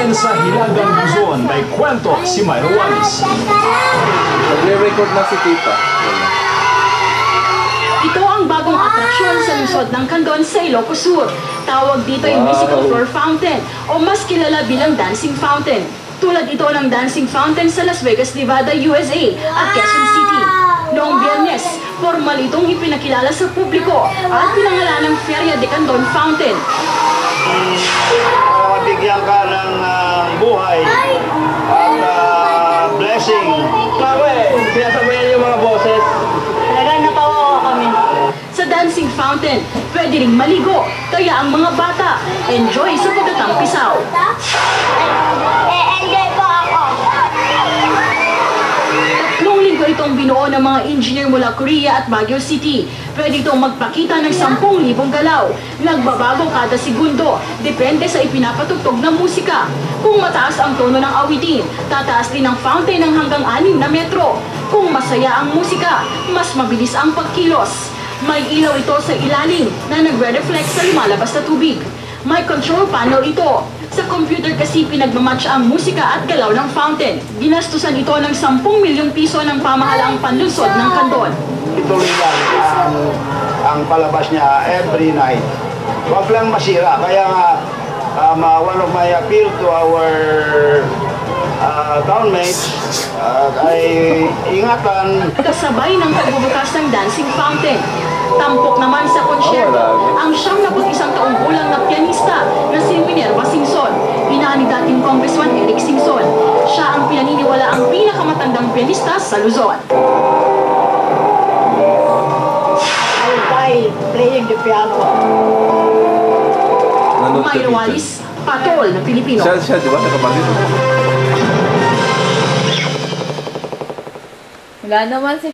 Ayon sa Hilagang Luzon, may kwento si Myra Wallace. Nagre-record na si Tita. Ito ang bagong atraksyon sa lungsod ng Candon sa Ilocos Sur. Tawag dito ay musical floor fountain o mas kilala bilang dancing fountain. Tulad ito ng dancing fountain sa Las Vegas, Nevada, USA at Quezon City. Noong Biyernes, formal itong ipinakilala sa publiko at pinangalan ng Feria de Candon Fountain. Mabigyan ka ng buhay at blessing. Pinasabayan yung mga boses. Talagang napawawa kami. Sa dancing fountain, pwede ring maligo, kaya ang mga bata enjoy sa pagtatampisaw. Enjoy po ako. Tatlong linggo itong binuo ng mga engineer mula Korea at Baguio City. Pwede itong magpakita ng 10,000 galaw. Nagbabago kada segundo, depende sa ipinapatugtog ng musika. Kung mataas ang tono ng awitin, tataas din ang fountain ng hanggang 6 na metro. Kung masaya ang musika, mas mabilis ang pagkilos. May ilaw ito sa ilalim na nagre-reflect sa lumalabas na tubig. May control panel ito. Sa computer kasi pinagmamatch ang musika at galaw ng fountain. Ginastusan ito ng 10 milyong piso ng pamahalaang panlunsod ng Candon. Ituloy lang ang palabas niya every night. Huwag lang masira. Kaya nga, one of my appeal to our townmates ay ingatan. Kasabay ng pagbubukas ng dancing fountain. Tampok naman sa konsyerto ang 71 taong gulang na pianista na si Minerva Singson, ina ni dating Congressman Eric Singson. Siya ang pinaniniwala ang pinakamatandang pianista sa Luzon. I die playing the piano. Myra Wallace, Patol na Pilipino. Siya, di ba? Sa kapatid. Wala naman si